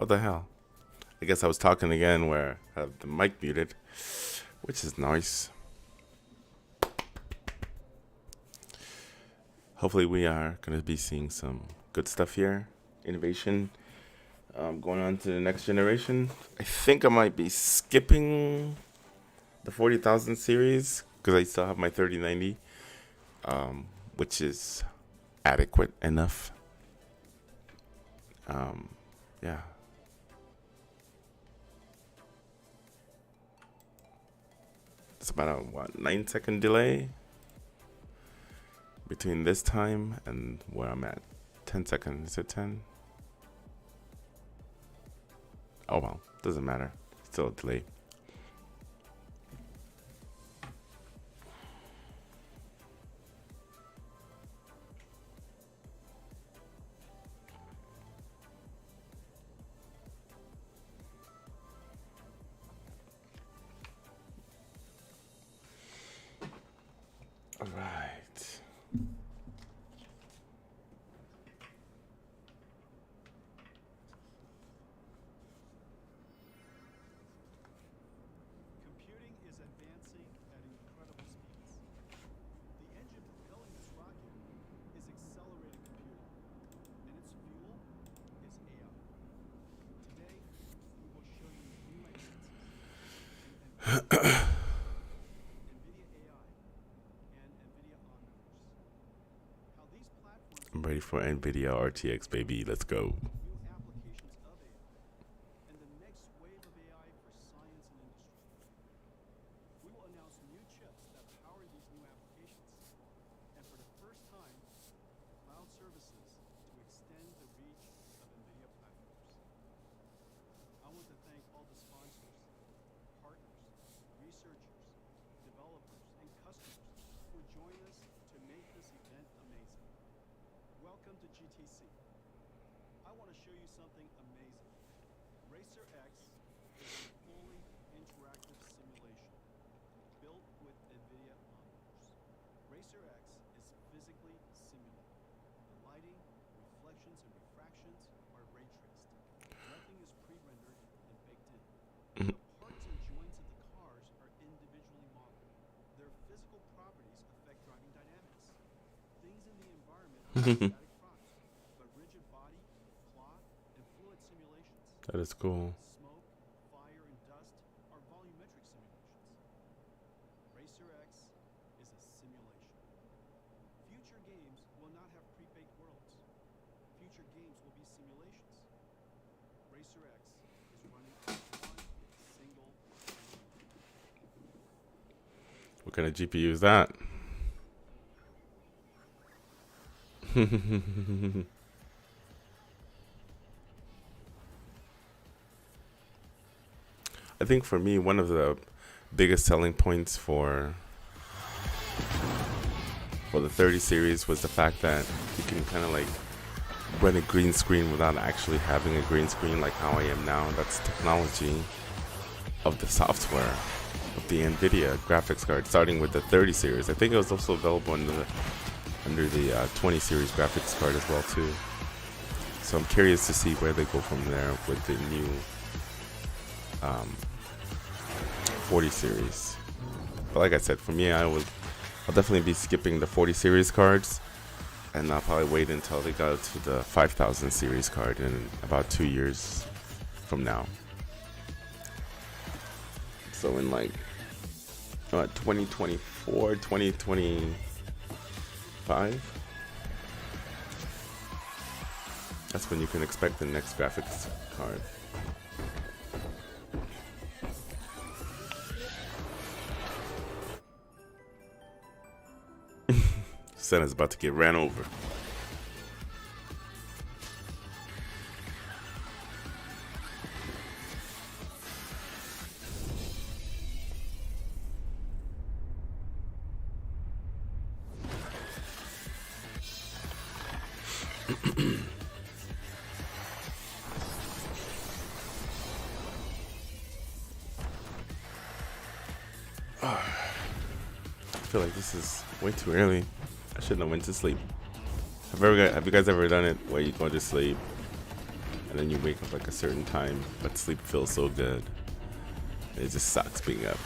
What the hell? I guess I was talking again where I have the mic muted, which is nice. Hopefully we are going to be seeing some good stuff here. Innovation going on to the next generation. I think I might be skipping the 40,000 series because I still have my 3090, which is adequate enough. Yeah. It's about a 9-second delay between this time and where I'm at. 10 seconds. Is it 10? Oh well, doesn't matter. Still a delay. All right. Computing is advancing at incredible speeds. The engine propelling this rocket is accelerated computing, and its fuel is AI. Today, we will show you new advances in NVIDIA AI and NVIDIA Omniverse. How these platforms I'm ready for Nvidia RTX, baby. Let's go. new applications of AI and the next wave of AI for science and industry. We will announce new chips that power these new applications, and for the first time, cloud services to extend the reach of NVIDIA platforms. I want to thank all the sponsors, partners, researchers, developers, and customers who join us to make this event amazing. Welcome to GTC. I want to show you something amazing. Racer X is a fully interactive simulation built with NVIDIA Omniverse. Racer X is physically simulated. The lighting, reflections, and refractions are ray traced. Nothing is pre-rendered and baked in. The parts and joints of the cars are individually modeled. Their physical properties affect driving dynamics. Things in the environment are static props, but rigid body, cloth, and fluid simulations. That is cool. Smoke, fire, and dust are volumetric simulations. Racer X is a simulation. Future games will not have pre-baked worlds. Future games will be simulations. Racer X is running on one single GPU. What kind of GPU is that? I think for me, one of the biggest selling points for the 30 series was the fact that you can kind of like run a green screen without actually having a green screen like how I am now. That's technology of the software of the Nvidia graphics card, starting with the 30 series. I think it was also available under the 20 series graphics card as well too. So I'm curious to see where they go from there with the new 40 series. But like I said, for me, I'll definitely be skipping the 40 series cards, and I'll probably wait until they go to the 5000 series card in about 2 years from now. So in like 2024, 2025, that's when you can expect the next graphics card. Senna's about to get ran over. I feel like this is way too early. I shouldn't have went to sleep. Have you guys ever done it where you go to sleep and then you wake up like a certain time, but sleep feels so good. It just sucks being up.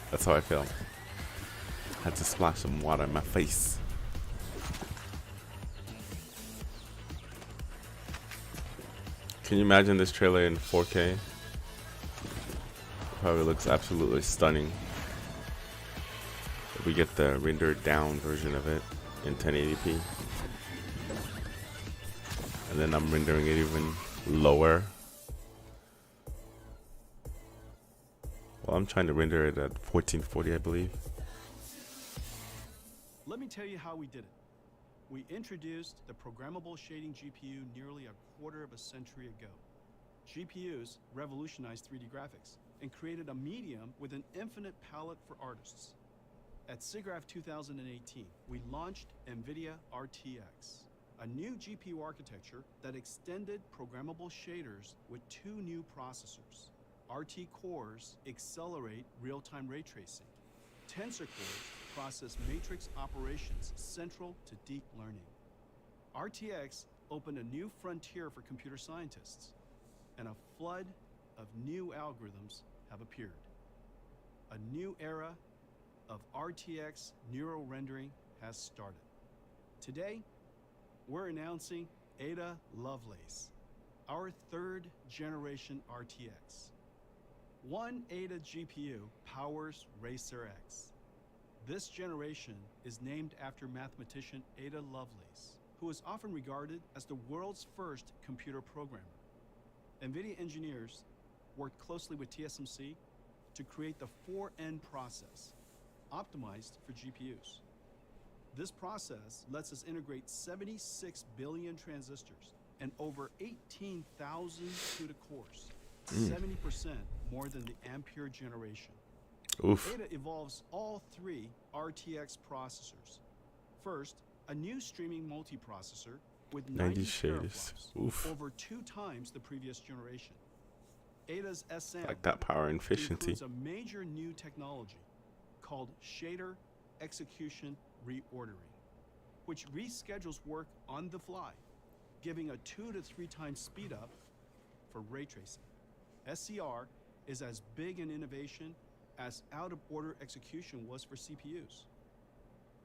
That's how I feel. Had to splash some water in my face. Can you imagine this trailer in 4K? Probably looks absolutely stunning. If we get the rendered down version of it in 1080p. And then I'm rendering it even lower. Well, I'm trying to render it at 1440, I believe. Let me tell you how we did it. We introduced the programmable shading GPU nearly a quarter of a century ago. GPUs revolutionized 3D graphics and created a medium with an infinite palette for artists. At SIGGRAPH 2018, we launched Nvidia RTX, a new GPU architecture that extended programmable shaders with 2 new processors. RT cores accelerate real-time ray tracing. Tensor cores process matrix operations central to deep learning. RTX opened a new frontier for computer scientists, and a flood of new algorithms have appeared. A new era of RTX neural rendering has started. Today, we're announcing Ada Lovelace, our 3rd generation RTX. One Ada GPU powers Racer X. This generation is named after mathematician Ada Lovelace, who is often regarded as the world's first computer programmer. Nvidia engineers worked closely with TSMC to create the 4N process, optimized for GPUs. This process lets us integrate 76 billion transistors and over 18,000 CUDA cores, 70% more than the Ampere generation. Oof. Ada evolves all 3 RTX processors. First, a new streaming multiprocessor with 90 shaders. teraflops, Oof. over 2 times the previous generation. Ada's SM Like that power and efficiency. includes a major new technology called shader execution reordering, which reschedules work on the fly, giving a 2 to 3 times speed up for ray tracing. SCR is as big an innovation as out-of-order execution was for CPUs.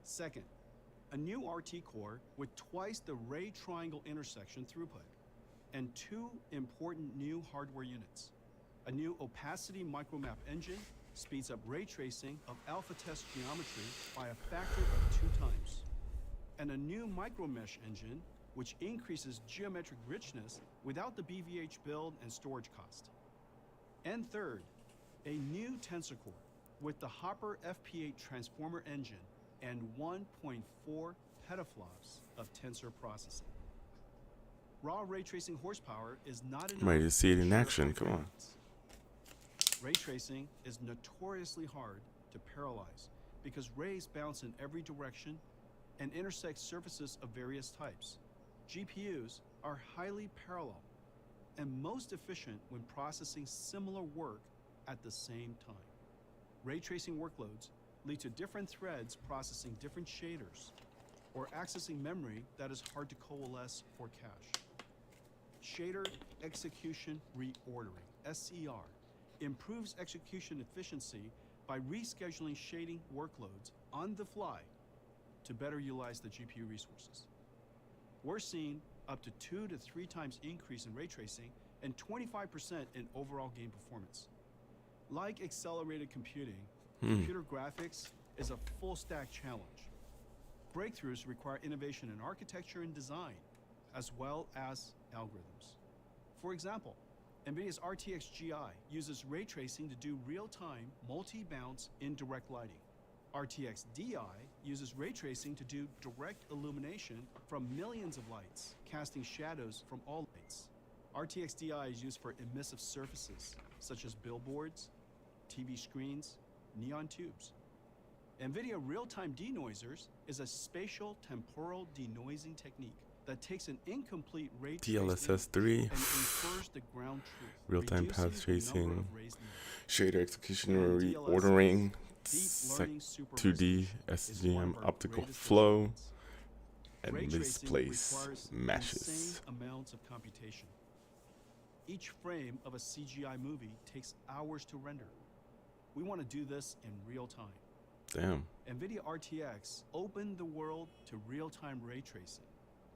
Second, a new RT core with twice the ray triangle intersection throughput, and 2 important new hardware units. A new opacity micromap engine speeds up ray tracing of alpha test geometry by a factor of 2 times. And a new micromesh engine, which increases geometric richness without the BVH build and storage cost. And third, a new tensor core with the Hopper FP8 transformer engine and 1.4 petaflops of tensor processing. Raw ray tracing horsepower is not enough. I'm ready to see it in to action. share Come on. Ray tracing is notoriously hard to parallelize because rays bounce in every direction and intersect surfaces of various types. GPUs are highly parallel and most efficient when processing similar work at the same time. Ray tracing workloads lead to different threads processing different shaders or accessing memory that is hard to coalesce or cache. Shader execution reordering, SER, improves execution efficiency by rescheduling shading workloads on the fly to better utilize the GPU resources. We're seeing up to 2 to 3 times increase in ray tracing and 25% in overall game performance. Like accelerated computing, computer graphics is a full stack challenge. Breakthroughs require innovation in architecture and design, as well as algorithms. For example, NVIDIA's RTX GI uses ray tracing to do real-time multi-bounce indirect lighting. RTX DI uses ray tracing to do direct illumination from millions of lights, casting shadows from all lights. RTX DI is used for emissive surfaces, such as billboards, TV screens, neon tubes. NVIDIA real-time denoisers is a spatial temporal denoising technique that takes an incomplete ray DLSS3, and infers the ground truth, real-time reducing path the number tracing, of rays needed. shader execution And reordering, deep learning 2D supervisors is one SGM of our optical greatest flow, achievements. and Ray tracing misplace requires meshes. insane amounts of computation. Each frame of a CGI movie takes hours to render. We want to do this in real time. Damn. Nvidia RTX opened the world to real-time ray tracing.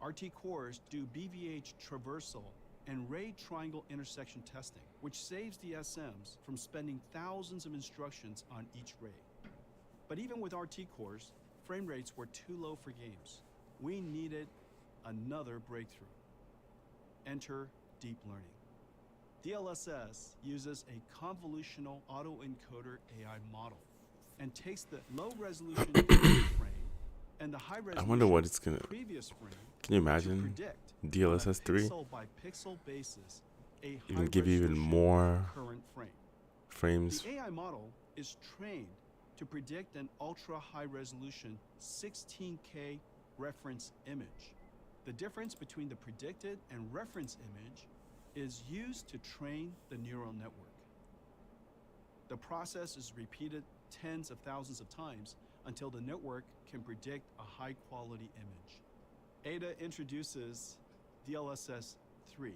RT cores do BVH traversal and ray triangle intersection testing, which saves the SMs from spending thousands of instructions on each ray. But even with RT cores, frame rates were too low for games. We needed another breakthrough. Enter deep learning. DLSS uses a convolutional autoencoder AI model and takes the low-resolution frame and the high-resolution I wonder what it's gonna. previous frame Can you to imagine predict DLSS on a 3 pixel-by-pixel basis a even give you even high-resolution more current frame. frames? The AI model is trained to predict an ultra-high-resolution 16K reference image. The difference between the predicted and reference image is used to train the neural network. The process is repeated tens of thousands of times until the network can predict a high-quality image. Ada introduces DLSS 3,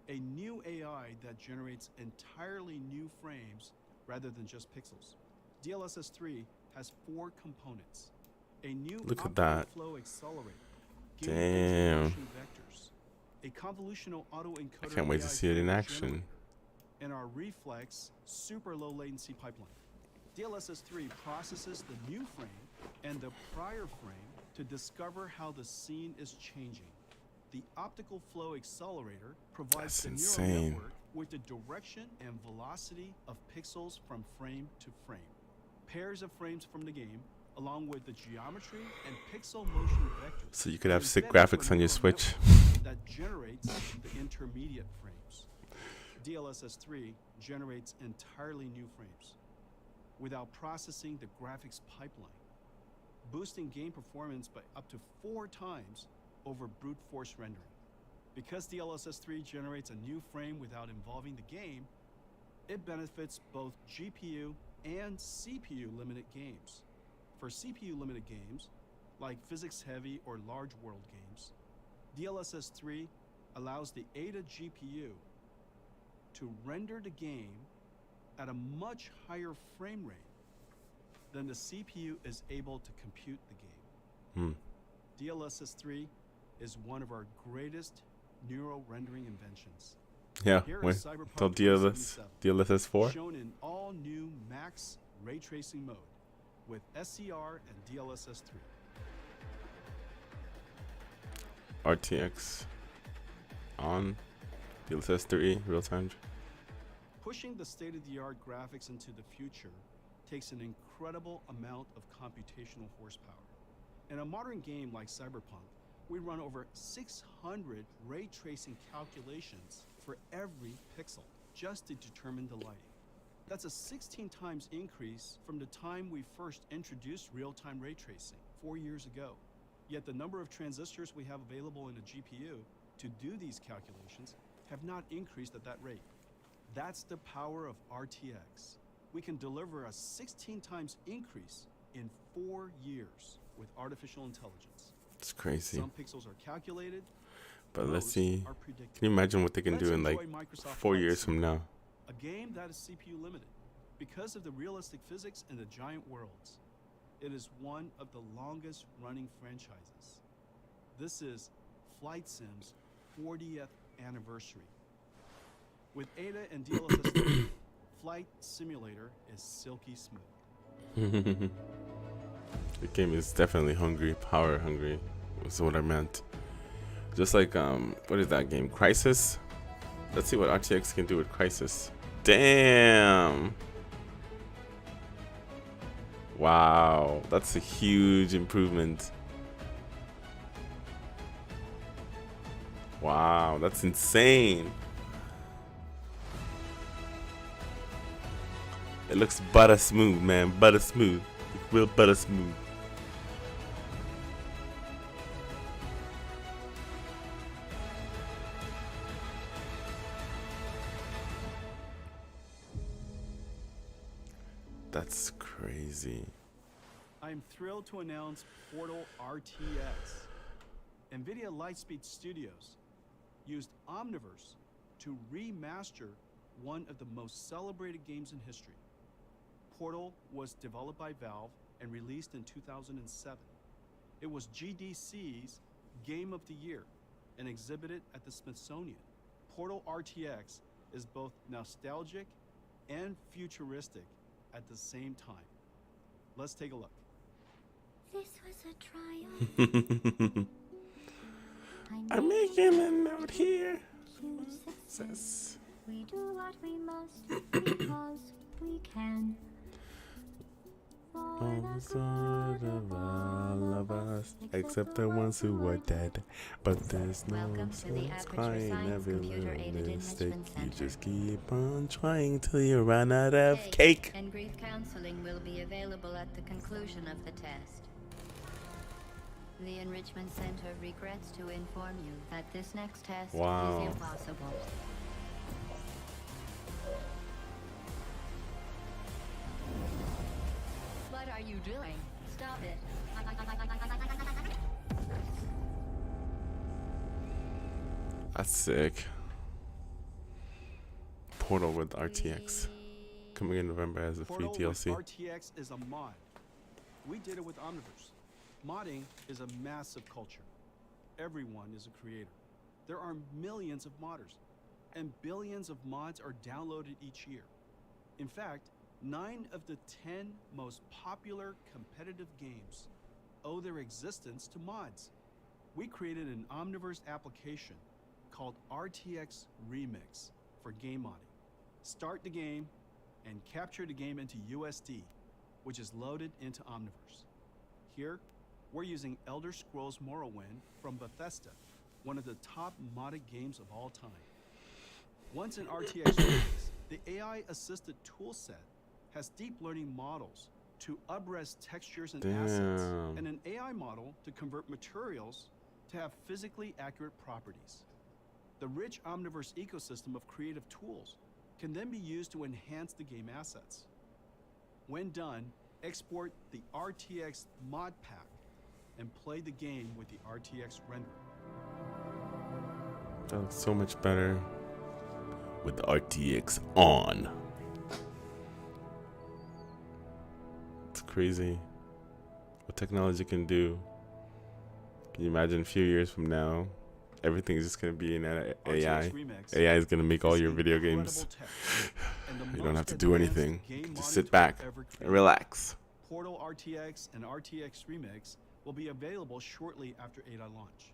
a new AI that generates entirely new frames rather than just pixels. DLSS 3 has 4 components. A new Look at optical that. flow accelerator, Damn. motion vectors, a convolutional autoencoder I can't wait to AI see it in frame action. generator, and our reflex super low latency pipeline. DLSS 3 processes the new frame and the prior frame to discover how the scene is changing. The optical flow accelerator provides That's the neural insane. network with the direction and velocity of pixels from frame to frame. Pairs of frames from the game, along with the geometry and pixel motion vectors. So you could have are sick embedded graphics for on your neural Switch. network that generates the intermediate frames. DLSS 3 generates entirely new frames without processing the graphics pipeline, boosting game performance by up to 4 times over brute force rendering. Because DLSS 3 generates a new frame without involving the game, it benefits both GPU and CPU limited games. For CPU limited games, like physics heavy or large world games, DLSS 3 allows the Ada GPU to render the game at a much higher frame rate than the CPU is able to compute the game. DLSS 3 is one of our greatest neural rendering inventions. Yeah, Here wait is Cyberpunk till 2077, DLSS 4. shown in all new max ray tracing mode with SCR and DLSS 3. RTX on DLSS 3 real time. Pushing the state-of-the-art graphics into the future takes an incredible amount of computational horsepower. In a modern game like Cyberpunk, we run over 600 ray tracing calculations for every pixel just to determine the lighting. That's a 16 times increase from the time we first introduced real-time ray tracing 4 years ago. Yet the number of transistors we have available in a GPU to do these calculations have not increased at that rate. That's the power of RTX. We can deliver a 16 times increase in 4 years with artificial intelligence. It's crazy. Some pixels are calculated, But let's most see. are predicted. Can you imagine what they can Let's do in like enjoy Microsoft 4 Flight years Sim, from now? a game that is CPU limited because of the realistic physics and the giant worlds. It is one of the longest running franchises. This is Flight Sim's 40th anniversary. With Ada and DLSS 3, Flight Simulator is silky smooth. The game is definitely hungry, power hungry. Was what I meant. Just like what is that game? Crisis. Let's see what RTX can do with Crisis. Damn. Wow, that's a huge improvement. Wow, that's insane. It looks butter smooth, man. Butter smooth. Real butter smooth. That's crazy. I am thrilled to announce Portal RTX. Nvidia Lightspeed Studios used Omniverse to remaster one of the most celebrated games in history. Portal was developed by Valve and released in 2007. It was GDC's Game of the Year and exhibited at the Smithsonian. Portal RTX is both nostalgic and futuristic at the same time. Let's take a look. This was a trial. I'm making a note here. Says, we do what we must because we can. For the good of all of us, except the ones who were dead. But there's no Welcome to the sense Aperture crying Science every Computer-Aided little mistake. Enrichment You Center. just keep on trying till you run out of cake. And grief counseling will be available at the conclusion of the test. The Enrichment Center regrets to inform you that this next test Wow. is impossible. What are you doing? Stop it. That's sick. Portal with RTX. Coming in November as a free Portal with DLC. RTX is a mod. We did it with Omniverse. Modding is a massive culture. Everyone is a creator. There are millions of modders, and billions of mods are downloaded each year. In fact, 9 of the 10 most popular competitive games owe their existence to mods. We created an Omniverse application called RTX Remix for game modding. Start the game and capture the game into USD, which is loaded into Omniverse. Here, we're using Elder Scrolls Morrowind from Bethesda, one of the top modded games of all time. Once in RTX Remix, the AI-assisted toolset has deep learning models to upres textures and assets, Damn. and an AI model to convert materials to have physically accurate properties. The rich Omniverse ecosystem of creative tools can then be used to enhance the game assets. When done, export the RTX mod pack and play the game with the RTX renderer. That looks so much better with the RTX on. It's crazy what technology can do. Can you imagine a few years from now, everything's just going to be in AI? RTX Remix AI is going to make all is your video incredible games. tech, and the You don't have most to do advanced anything. You game can just modding sit tool back ever and created. relax. Portal RTX and RTX Remix will be available shortly after ADA launch.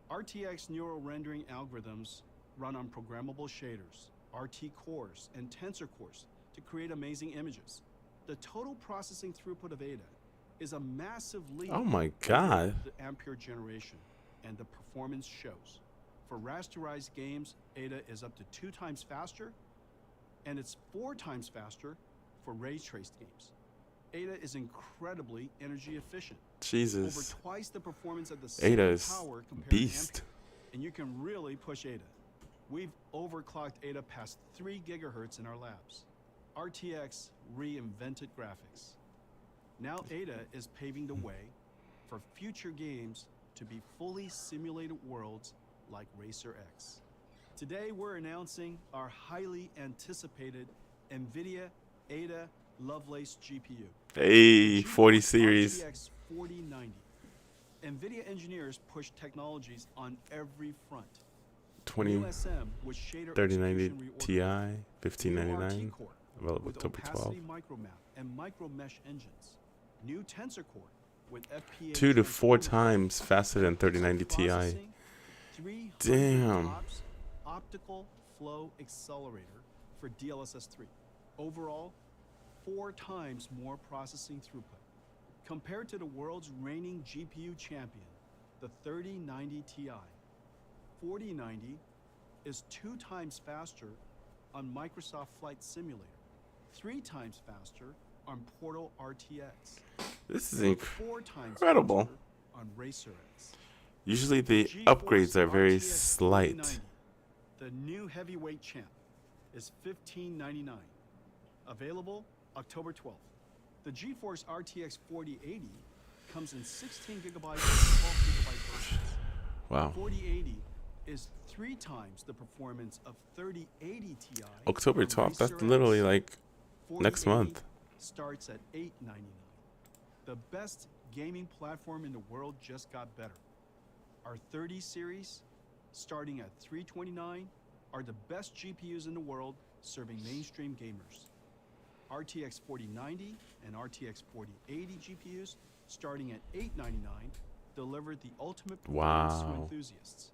RTX neural rendering algorithms run on programmable shaders, RT cores, and tensor cores to create amazing images. The total processing throughput of ADA is a massive leap Oh my over God. the Ampere generation, and the performance shows. For rasterized games, ADA is up to 2 times faster, and it's 4 times faster for ray traced games. ADA is incredibly energy efficient. Over Jesus. twice the performance at the same Ada is power compared beast. to Ampere, and you can really push ADA. We've overclocked ADA past 3 gigahertz in our labs. RTX reinvented graphics. Now ADA is paving the way for future games to be fully simulated worlds like Racer X. Today we're announcing our highly anticipated Nvidia Ada Lovelace GPU. Hey, The 40 GeForce series. RTX 4090. Nvidia engineers push technologies on every front. 20, USM with shader 3090 execution reorder. Ti, 1599. New RT core Available with October 12. opacity micromap and micro mesh engines. New tensor core with FPA 2 to 4 transformer times faster than 3090 Ti. processing, 300 Damn. TOPS optical flow accelerator for DLSS 3. Overall, 4 times more processing throughput. Compared to the world's reigning GPU champion, the 3090 Ti, 4090 is 2 times faster on Microsoft Flight Simulator, 3 times faster on Portal RTX, This is and 4 times incredible. faster on Racer X. Usually the GeForce upgrades are very RTX slight. 4090, the new heavyweight champ, is $1599. Available October 12th. The GeForce RTX 4080 comes in 16 gigabyte and 12 gigabyte versions. Wow. 4080 is 3 times the performance of 3080 Ti. October from 12th. That's Racer literally X. like next 4080 month. starts at $899. The best gaming platform in the world just got better. Our 30 series, starting at $329, are the best GPUs in the world serving mainstream gamers. RTX 4090 and RTX 4080 GPUs, starting at $899, deliver the ultimate performance to Wow. enthusiasts.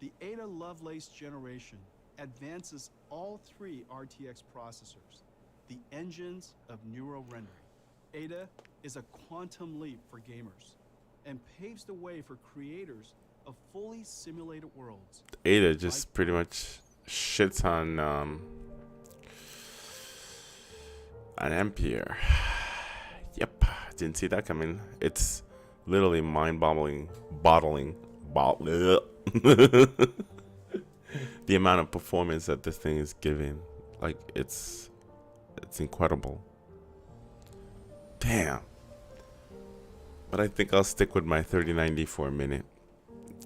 The Ada Lovelace generation advances all 3 RTX processors, the engines of neural rendering. Ada is a quantum leap for gamers and paves the way for creators of fully simulated worlds. Ada just pretty much shits on an Ampere. Yep, didn't see that coming. It's literally mind-boggling, the amount of performance that this thing is giving. Like it's incredible. Damn. But I think I'll stick with my 3090 for a minute.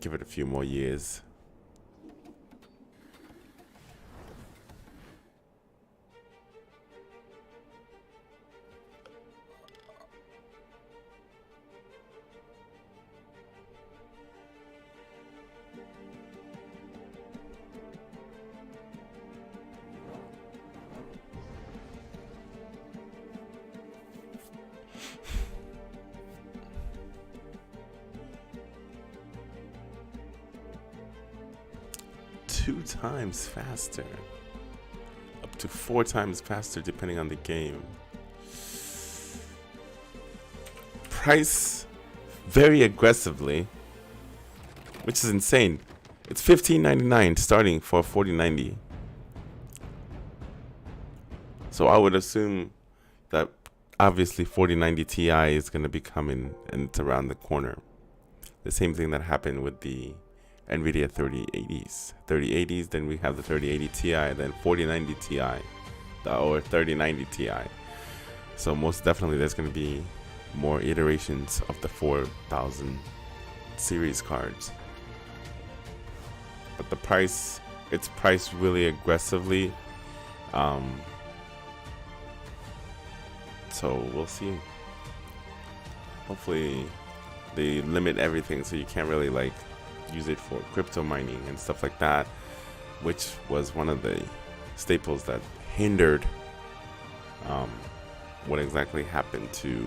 Give it a few more years. Two times faster, up to 4 times faster depending on the game. Price very aggressively, which is insane. It's $15.99 starting for 4090. So I would assume that obviously 4090 Ti is going to be coming and it's around the corner. The same thing that happened with the Nvidia 3080s. 3080s, then we have the 3080 Ti, then 4090 Ti, or 3090 Ti. So most definitely there's going to be more iterations of the 4000 series cards. But the price, it's priced really aggressively. So we'll see. Hopefully they limit everything so you can't really like use it for crypto mining and stuff like that, which was one of the staples that hindered what exactly happened to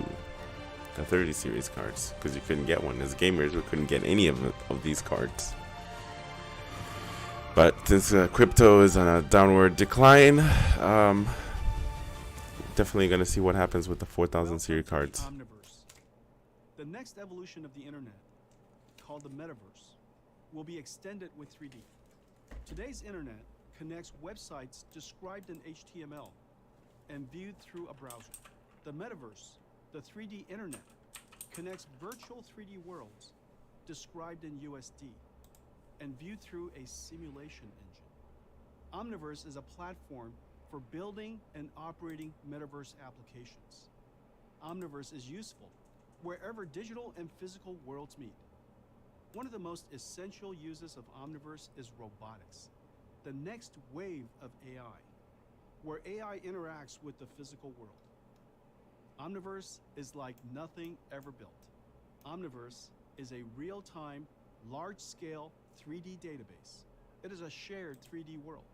the 30 series cards, because you couldn't get one. As gamers, we couldn't get any of these cards. But since crypto is on a downward decline, definitely going to see what happens with the 4000 series cards. Omniverse. The next evolution of the internet, called the metaverse, will be extended with 3D. Today's internet connects websites described in HTML and viewed through a browser. The metaverse, the 3D internet, connects virtual 3D worlds described in USD and viewed through a simulation engine. Omniverse is a platform for building and operating metaverse applications. Omniverse is useful wherever digital and physical worlds meet. One of the most essential uses of Omniverse is robotics, the next wave of AI, where AI interacts with the physical world. Omniverse is like nothing ever built. Omniverse is a real-time, large-scale 3D database. It is a shared 3D world.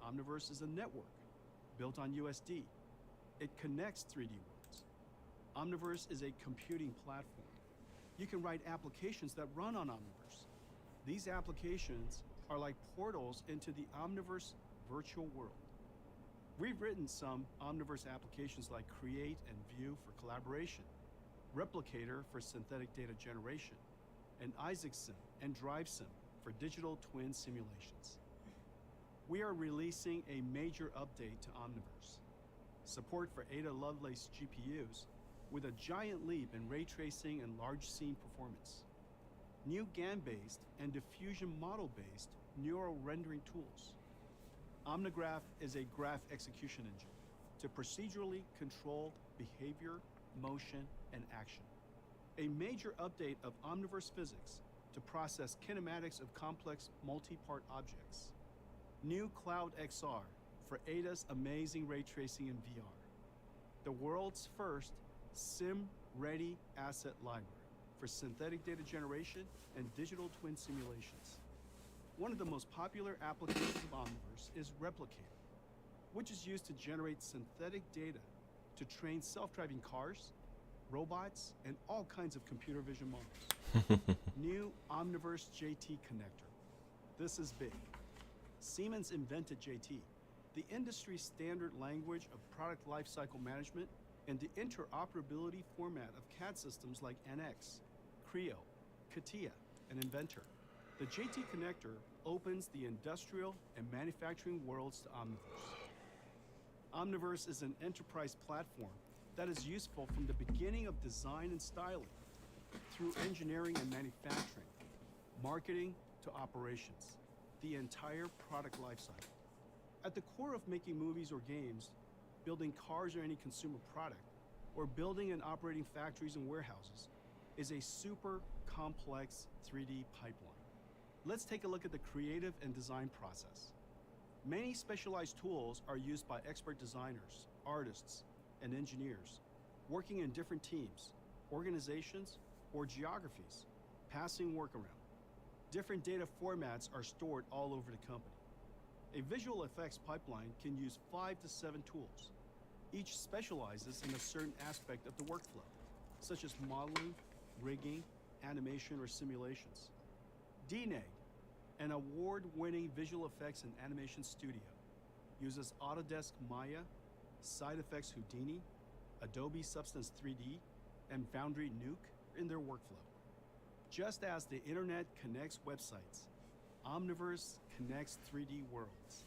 Omniverse is a network built on USD. It connects 3D worlds. Omniverse is a computing platform. You can write applications that run on Omniverse. These applications are like portals into the Omniverse virtual world. We've written some Omniverse applications like Create and View for collaboration, Replicator for synthetic data generation, and Isaacson and DriveSim for digital twin simulations. We are releasing a major update to Omniverse. Support for Ada Lovelace GPUs with a giant leap in ray tracing and large scene performance. New GAN-based and diffusion model-based neural rendering tools. Omnigraph is a graph execution engine to procedurally control behavior, motion, and action. A major update of Omniverse physics to process kinematics of complex multi-part objects. New Cloud XR for ADA's amazing ray tracing in VR. The world's first sim-ready asset library for synthetic data generation and digital twin simulations. One of the most popular applications of Omniverse is Replicator, which is used to generate synthetic data to train self-driving cars, robots, and all kinds of computer vision models. New Omniverse JT connector. This is big. Siemens invented JT, the industry standard language of product lifecycle management and the interoperability format of CAD systems like NX, Creo, CATIA, and Inventor. The JT connector opens the industrial and manufacturing worlds to Omniverse. Omniverse is an enterprise platform that is useful from the beginning of design and styling, through engineering and manufacturing, marketing to operations, the entire product lifecycle. At the core of making movies or games, building cars or any consumer product, or building and operating factories and warehouses, is a super complex 3D pipeline. Let's take a look at the creative and design process. Many specialized tools are used by expert designers, artists, and engineers, working in different teams, organizations, or geographies, passing work around. Different data formats are stored all over the company. A visual effects pipeline can use 5 to 7 tools. Each specializes in a certain aspect of the workflow, such as modeling, rigging, animation, or simulations. DNEG, an award-winning visual effects and animation studio, uses Autodesk Maya, SideFX Houdini, Adobe Substance 3D, and Foundry Nuke in their workflow. Just as the internet connects websites, Omniverse connects 3D worlds.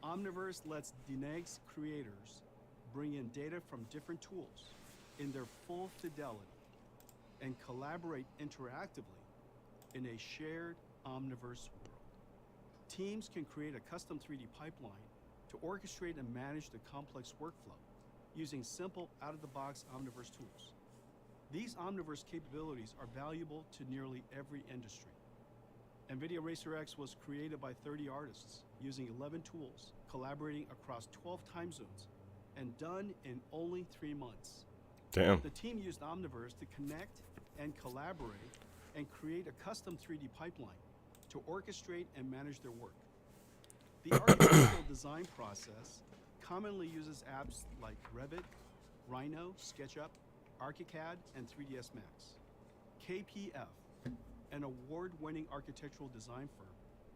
Omniverse lets DNEG's creators bring in data from different tools in their full fidelity and collaborate interactively in a shared Omniverse world. Teams can create a custom 3D pipeline to orchestrate and manage the complex workflow using simple out-of-the-box Omniverse tools. These Omniverse capabilities are valuable to nearly every industry. Nvidia Racer X was created by 30 artists using 11 tools, collaborating across 12 time zones, and done in only 3 months. Damn. The team used Omniverse to connect and collaborate and create a custom 3D pipeline to orchestrate and manage their work. The architectural design process commonly uses apps like Revit, Rhino, SketchUp, ArchiCAD, and 3ds Max. KPF, an award-winning architectural design firm,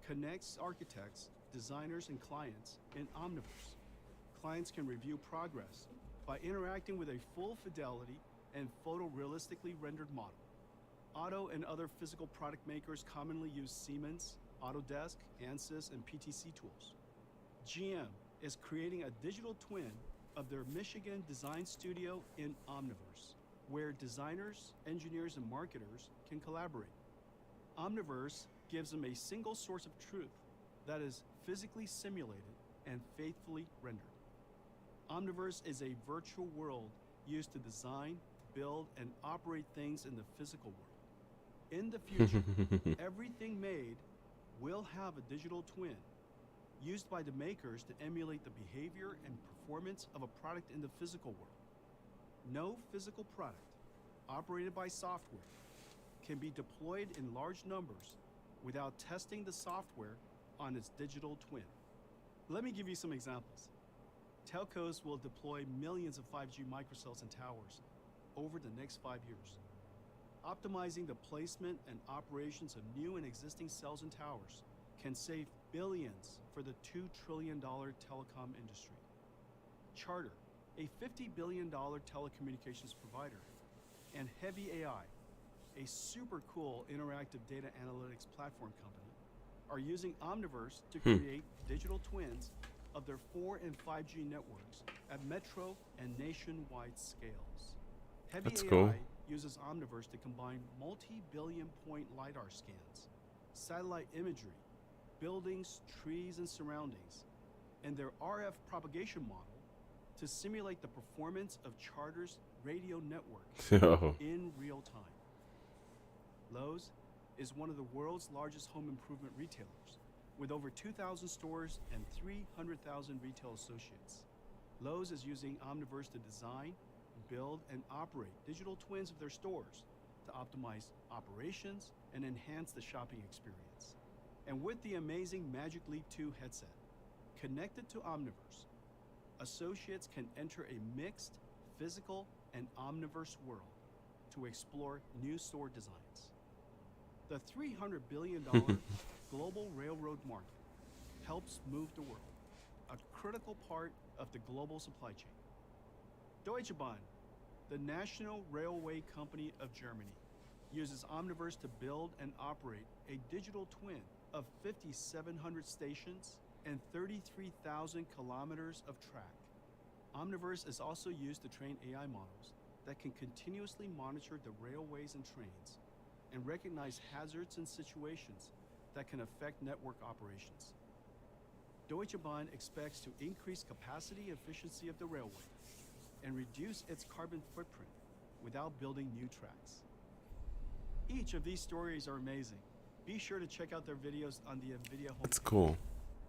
connects architects, designers, and clients in Omniverse. Clients can review progress by interacting with a full fidelity and photorealistically rendered model. Auto and other physical product makers commonly use Siemens, Autodesk, Ansys, and PTC tools. GM is creating a digital twin of their Michigan design studio in Omniverse, where designers, engineers, and marketers can collaborate. Omniverse gives them a single source of truth that is physically simulated and faithfully rendered. Omniverse is a virtual world used to design, build, and operate things in the physical world. In the future, everything made will have a digital twin used by the makers to emulate the behavior and performance of a product in the physical world. No physical product operated by software can be deployed in large numbers without testing the software on its digital twin. Let me give you some examples. Telcos will deploy millions of 5G microcells and towers over the next 5 years. Optimizing the placement and operations of new and existing cells and towers can save billions for the $2 trillion telecom industry. Charter, a $50 billion telecommunications provider, and Heavy AI, a super cool interactive data analytics platform company, are using Omniverse to create digital twins of their 4 and 5G networks at metro and nationwide scales. Heavy That's AI cool. uses Omniverse to combine multi-billion point LiDAR scans, satellite imagery, buildings, trees, and surroundings, and their RF propagation model to simulate the performance of Charter's radio network Yo. in real time. Lowe's, is one of the world's largest home improvement retailers, with over 2,000 stores and 300,000 retail associates. Lowe's is using Omniverse to design, build, and operate digital twins of their stores to optimize operations and enhance the shopping experience. And with the amazing Magic Leap 2 headset, connected to Omniverse, associates can enter a mixed physical and Omniverse world to explore new store designs. The $300 billion global railroad market helps move the world, a critical part of the global supply chain. Deutsche Bahn, the national railway company of Germany, uses Omniverse to build and operate a digital twin of 5,700 stations and 33,000 kilometers of track. Omniverse is also used to train AI models that can continuously monitor the railways and trains and recognize hazards and situations that can affect network operations. Deutsche Bahn expects to increase capacity and efficiency of the railway and reduce its carbon footprint without building new tracks. Each of these stories are amazing. Be sure to check out their videos on the Nvidia homepage. That's cool.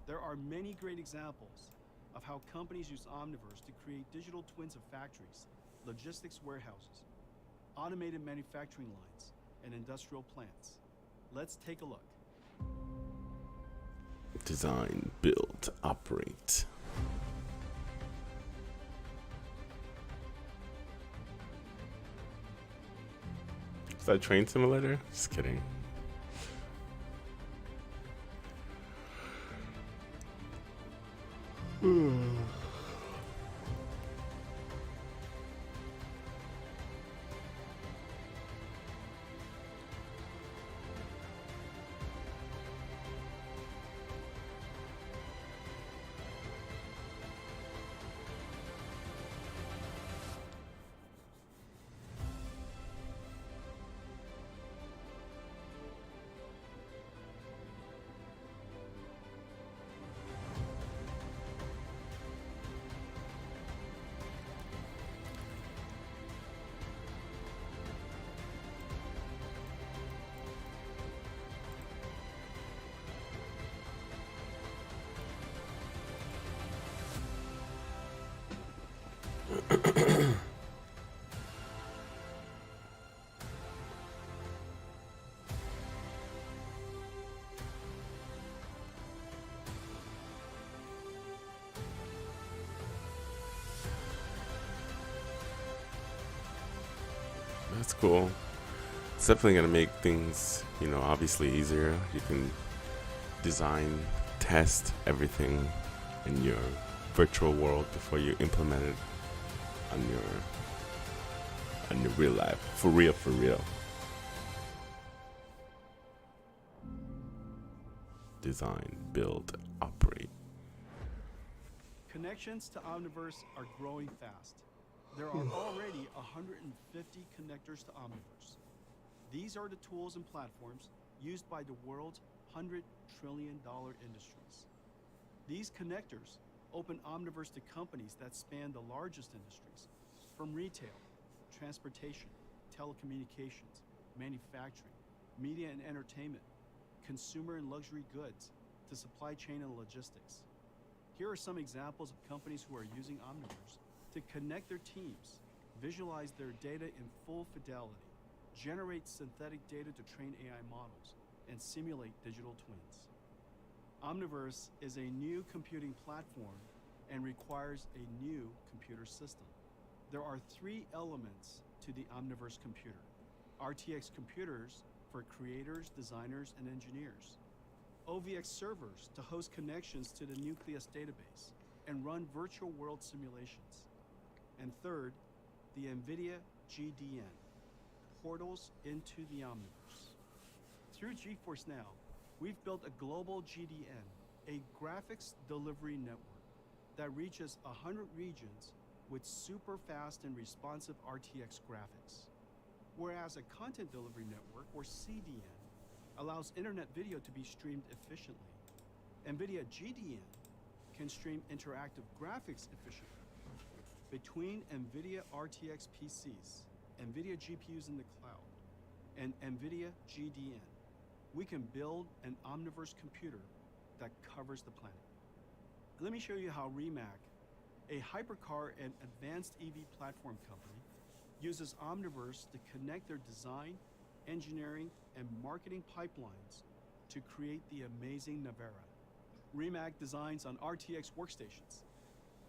There are many great examples of how companies use Omniverse to create digital twins of factories, logistics warehouses, automated manufacturing lines, and industrial plants. Let's take a look. Design, build, operate. Is that Train Simulator? Just kidding. That's cool. It's definitely going to make things, obviously easier. You can design, test everything in your virtual world before you implement it on your real life. For real, for real. Design, build, operate. Connections to Omniverse are growing fast. There are already 150 connectors to Omniverse. These are the tools and platforms used by the world's $100 trillion industries. These connectors open Omniverse to companies that span the largest industries, from retail, transportation, telecommunications, manufacturing, media and entertainment, consumer and luxury goods, to supply chain and logistics. Here are some examples of companies who are using Omniverse to connect their teams, visualize their data in full fidelity, generate synthetic data to train AI models, and simulate digital twins. Omniverse is a new computing platform and requires a new computer system. There are three elements to the Omniverse computer: RTX computers for creators, designers, and engineers; OVX servers to host connections to the Nucleus database and run virtual world simulations; and third, the Nvidia GDN, portals into the Omniverse. Through GeForce Now, we've built a global GDN, a graphics delivery network that reaches 100 regions with super fast and responsive RTX graphics. Whereas a content delivery network, or CDN, allows internet video to be streamed efficiently, Nvidia GDN can stream interactive graphics efficiently between Nvidia RTX PCs, Nvidia GPUs in the cloud, and Nvidia GDN. we can build an omniverse computer that covers the planet. Let me show you how Rimac, a hypercar and advanced EV platform company, uses Omniverse to connect their design, engineering, and marketing pipelines to create the amazing Navara. Rimac designs on RTX workstations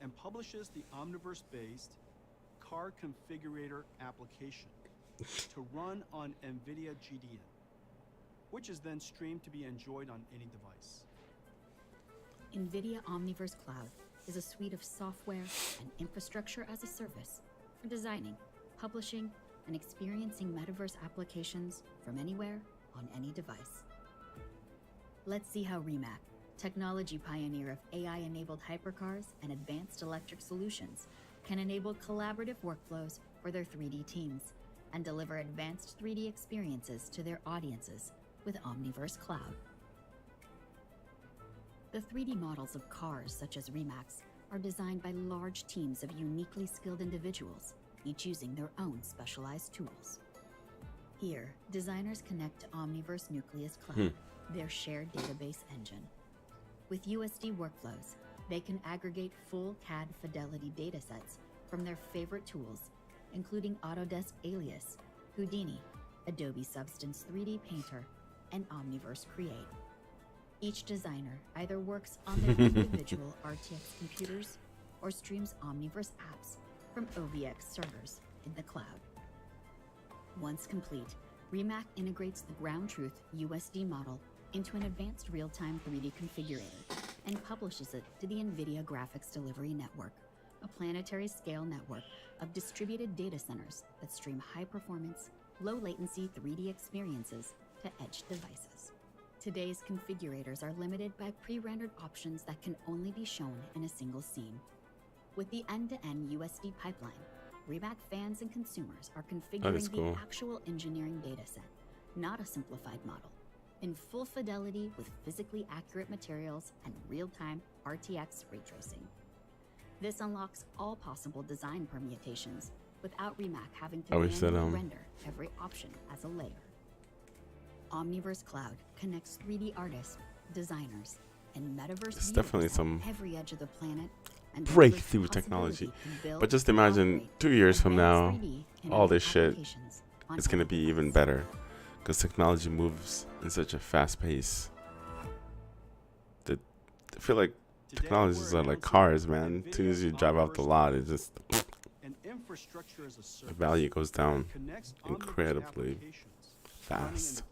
and publishes the Omniverse-based car configurator application to run on Nvidia GDN, which is then streamed to be enjoyed on any device. Nvidia Omniverse Cloud is a suite of software and infrastructure as a service for designing, publishing, and experiencing metaverse applications from anywhere on any device. Let's see how Rimac, technology pioneer of AI-enabled hypercars and advanced electric solutions, can enable collaborative workflows for their 3D teams and deliver advanced 3D experiences to their audiences with Omniverse Cloud. The 3D models of cars such as Rimac's are designed by large teams of uniquely skilled individuals, each using their own specialized tools. Here, designers connect to Omniverse Nucleus Cloud, their shared database engine. With USD workflows, they can aggregate full CAD fidelity datasets from their favorite tools, including Autodesk Alias, Houdini, Adobe Substance 3D Painter, and Omniverse Create. Each designer either works on their individual RTX computers or streams Omniverse apps from OVX servers in the cloud. Once complete, Rimac integrates the ground truth USD model into an advanced real-time 3D configurator and publishes it to the Nvidia Graphics Delivery Network, a planetary scale network of distributed data centers that stream high-performance, low-latency 3D experiences to edge devices. Today's configurators are limited by pre-rendered options that can only be shown in a single scene. With the end-to-end USD pipeline, Rimac fans and consumers are configuring the actual engineering dataset, not a simplified model, in full fidelity with physically accurate materials and real-time RTX ray tracing. This unlocks all possible design permutations without Rimac having to manually render every option as a layer. Omniverse Cloud connects 3D artists, designers, and metaverse It's definitely some every edge of the planet and breakthrough technology. But just imagine 2 years from now, all this shit is going to be even better because technology moves in such a fast pace. I feel like technologies are like cars, man. As soon as you drive off the lot, it just the value goes down incredibly fast.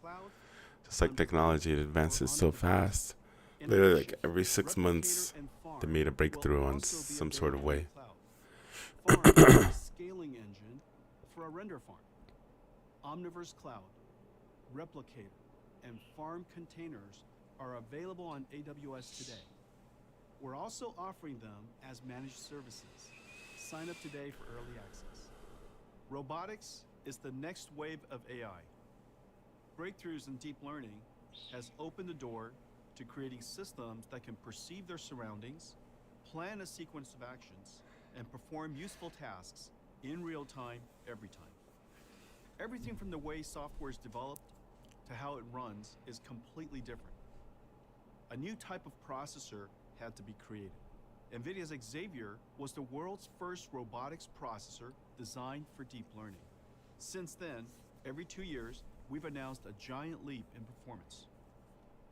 Just like technology, it advances so fast. Literally, like every 6 months, they made a breakthrough on some sort of way. Scaling engine for a render farm. Omniverse Cloud, Replicator, and Farm containers are available on AWS today. We're also offering them as managed services. Sign up today for early access. Robotics is the next wave of AI. Breakthroughs in deep learning has opened the door to creating systems that can perceive their surroundings, plan a sequence of actions, and perform useful tasks in real time, every time. Everything from the way software is developed to how it runs is completely different. A new type of processor had to be created. Nvidia's Xavier was the world's first robotics processor designed for deep learning. Since then, every 2 years, we've announced a giant leap in performance.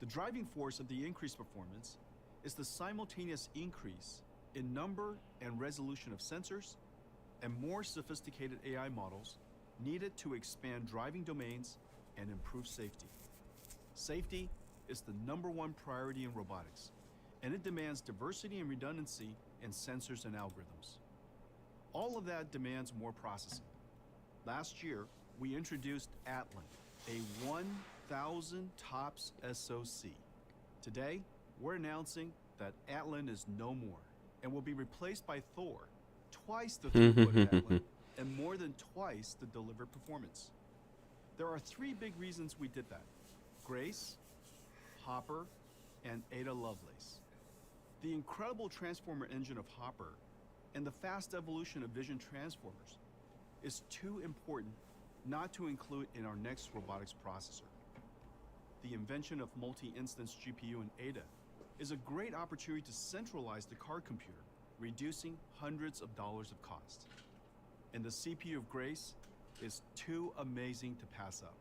The driving force of the increased performance is the simultaneous increase in number and resolution of sensors and more sophisticated AI models needed to expand driving domains and improve safety. Safety is the #1 priority in robotics, and it demands diversity and redundancy in sensors and algorithms. All of that demands more processing. Last year, we introduced Atlan, a 1,000 TOPS SoC. Today, we're announcing that Atlan is no more and will be replaced by Thor, twice the throughput of Atlan and more than twice the delivered performance. There are 3 big reasons we did that: Grace, Hopper, and Ada Lovelace. The incredible transformer engine of Hopper and the fast evolution of vision transformers is too important not to include in our next robotics processor. the invention of multi-instance GPU and ADA is a great opportunity to centralize the car computer, reducing hundreds of dollars of cost. And the CPU of Grace is too amazing to pass up.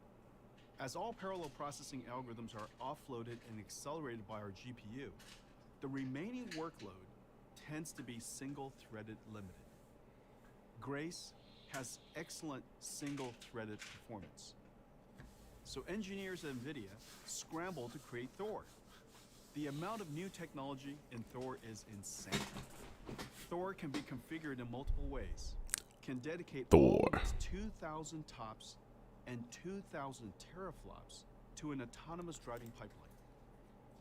As all parallel processing algorithms are offloaded and accelerated by our GPU, the remaining workload tends to be single-threaded limited. Grace has excellent single-threaded performance. So engineers at Nvidia scramble to create Thor. The amount of new technology in Thor is insane. Thor can be configured in multiple ways, can dedicate all of its 2,000 TOPS and 2,000 teraflops to an autonomous driving pipeline.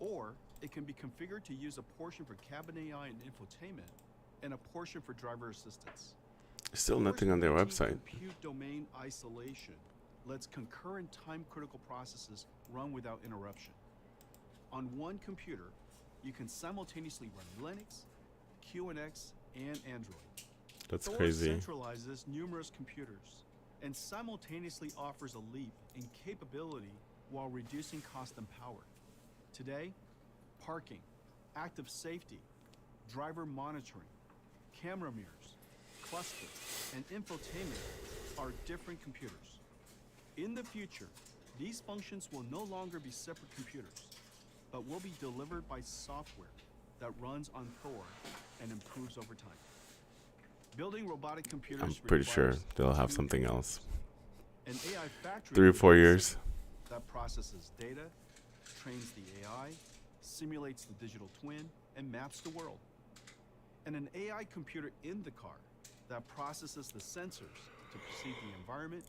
Or it can be configured to use a portion for cabin AI and infotainment and a portion for driver assistance. Still nothing on their website. Compute domain isolation lets concurrent time-critical processes run without interruption. On one computer, you can simultaneously run Linux, QNX, and Android. That's Thor crazy. centralizes numerous computers and simultaneously offers a leap in capability while reducing cost and power. Today, parking, active safety, driver monitoring, camera mirrors, clusters, and infotainment are different computers. In the future, these functions will no longer be separate computers, but will be delivered by software that runs on Thor and improves over time. Building robotic computers I'm pretty sure requires they'll have two something else. an AI factory 3 or 4 years. that processes data, trains the AI, simulates the digital twin, and maps the world. And an AI computer in the car that processes the sensors to perceive the environment,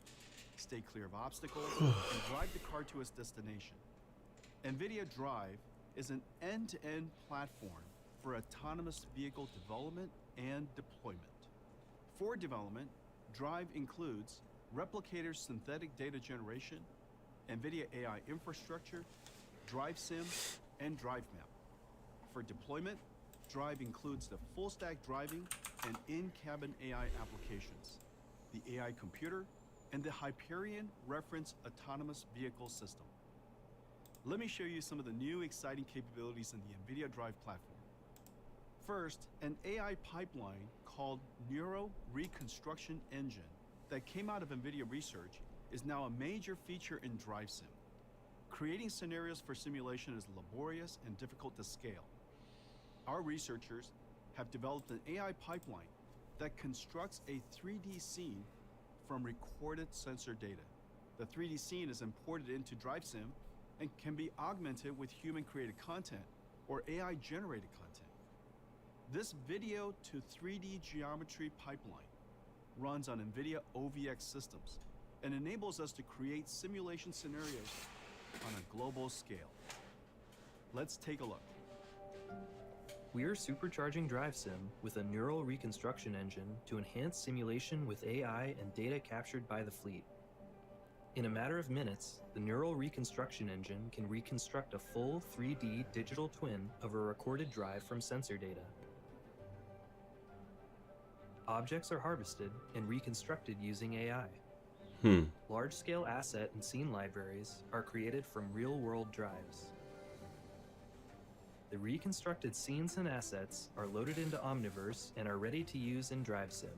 stay clear of obstacles, and drive the car to its destination. Nvidia Drive is an end-to-end platform for autonomous vehicle development and deployment. For development, Drive includes Replicator synthetic data generation, Nvidia AI infrastructure, Drive Sim, and Drive Map. For deployment, Drive includes the full-stack driving and in-cabin AI applications, the AI computer, and the Hyperion Reference Autonomous Vehicle System. Let me show you some of the new exciting capabilities in the Nvidia Drive platform. First, an AI pipeline called Neural Reconstruction Engine that came out of Nvidia research is now a major feature in Drive Sim. Creating scenarios for simulation is laborious and difficult to scale. Our researchers have developed an AI pipeline that constructs a 3D scene from recorded sensor data. The 3D scene is imported into Drive Sim and can be augmented with human-created content or AI-generated content. This video to 3D geometry pipeline runs on Nvidia OVX systems and enables us to create simulation scenarios on a global scale. Let's take a look. We are supercharging Drive Sim with a neural reconstruction engine to enhance simulation with AI and data captured by the fleet. In a matter of minutes, the neural reconstruction engine can reconstruct a full 3D digital twin of a recorded drive from sensor data. Objects are harvested and reconstructed using AI. Large-scale asset and scene libraries are created from real-world drives. The reconstructed scenes and assets are loaded into Omniverse and are ready to use in Drive Sim.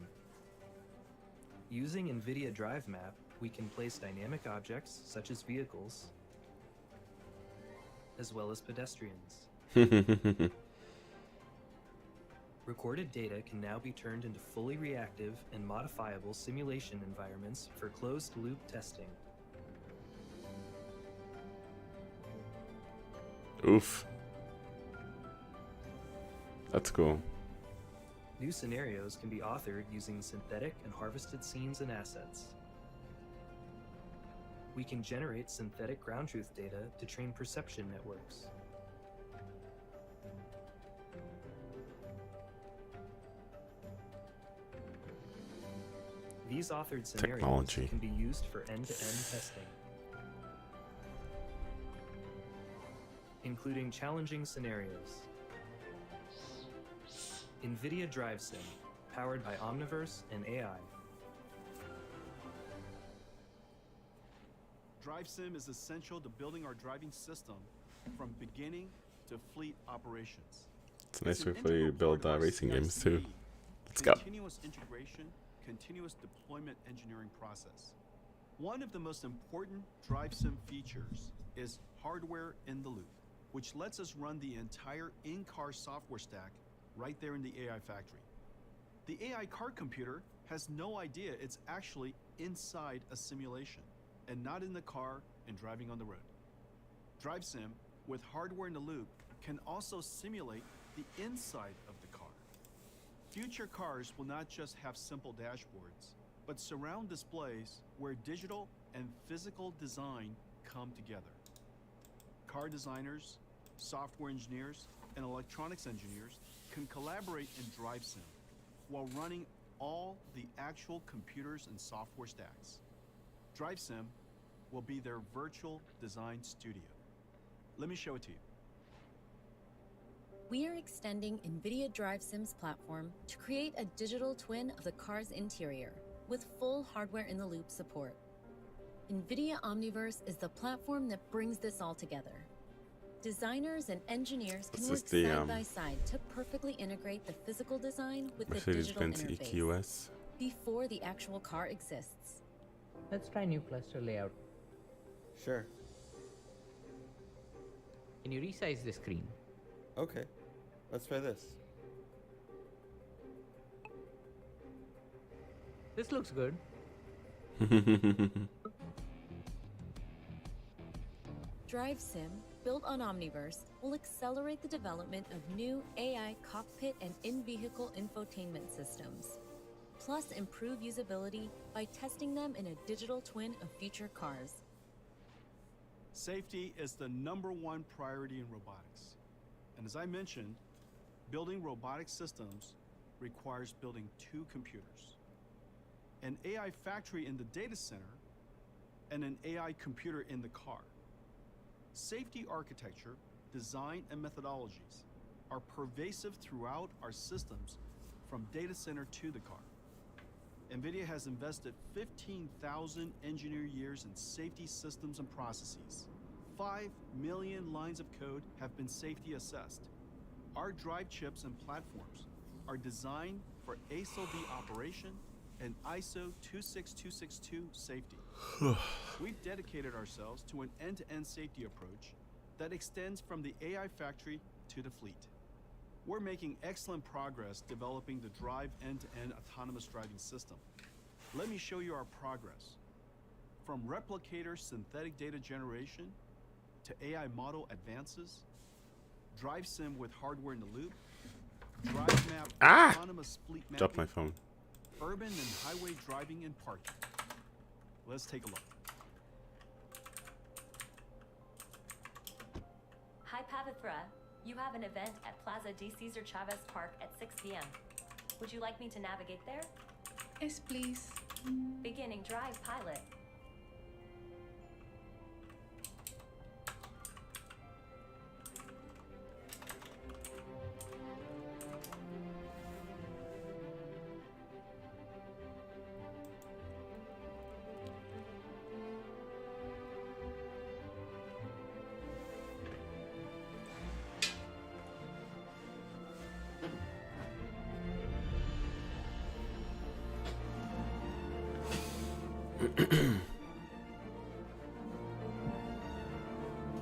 Using Nvidia Drive Map, we can place dynamic objects such as vehicles, as well as pedestrians. Recorded data can now be turned into fully reactive and modifiable simulation environments for closed-loop testing. Oof. That's cool. New scenarios can be authored using synthetic and harvested scenes and assets. We can generate synthetic ground truth data to train perception networks. These authored scenarios Technology. can be used for end-to-end testing, including challenging scenarios. Nvidia Drive Sim, powered by Omniverse and AI. DriveSim is essential to building our driving system from beginning to fleet operations. It's a nice way an for you to integral build part of our racing games too. CI/CD, Let's go. Continuous integration, continuous deployment engineering process. One of the most important DriveSim features is hardware in the loop, which lets us run the entire in-car software stack right there in the AI factory. The AI car computer has no idea it's actually inside a simulation and not in the car and driving on the road. DriveSim, with hardware in the loop, can also simulate the inside of the car. Future cars will not just have simple dashboards, but surround displays where digital and physical design come together. Car designers, software engineers, and electronics engineers can collaborate in DriveSim while running all the actual computers and software stacks. DriveSim will be their virtual design studio. Let me show it to you. We are extending Nvidia DriveSim's platform to create a digital twin of the car's interior with full hardware-in-the-loop support. Nvidia Omniverse is the platform that brings this all together. Designers and engineers can This work is the, side by side to perfectly integrate the physical design with the digital Mercedes-Benz interface EQS. before the actual car exists. Let's try new cluster layout. Sure. Can you resize the screen? Okay. Let's try this. This looks good. DriveSim, built on Omniverse, will accelerate the development of new AI cockpit and in-vehicle infotainment systems, plus improve usability by testing them in a digital twin of future cars. Safety is the #1 priority in robotics. And as I mentioned, building robotic systems requires building 2 computers. An AI factory in the data center and an AI computer in the car. Safety architecture, design, and methodologies are pervasive throughout our systems from data center to the car. Nvidia has invested 15,000 engineer years in safety systems and processes. 5 million lines of code have been safety assessed. Our drive chips and platforms are designed for ASIL-D operation and ISO 26262 safety. We've dedicated ourselves to an end-to-end safety approach that extends from the AI factory to the fleet. We're making excellent progress developing the Drive end-to-end autonomous driving system. Let me show you our progress. From replicator synthetic data generation to AI model advances, DriveSim with hardware in the loop, DriveMap autonomous fleet Dropped my mapping, phone. urban and highway driving and parking. Let's take a look. Hi, Pavithra. You have an event at Plaza D. Cesar Chavez Park at 6 p.m. Would you like me to navigate there? Yes, please. Beginning drive pilot.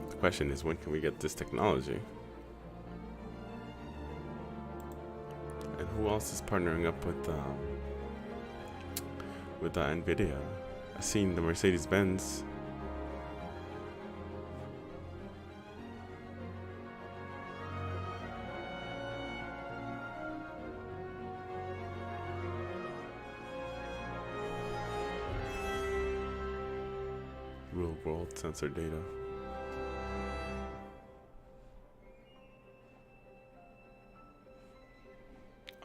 The question is, when can we get this technology? And who else is partnering up with Nvidia? I've seen the Mercedes-Benz. Real-world sensor data.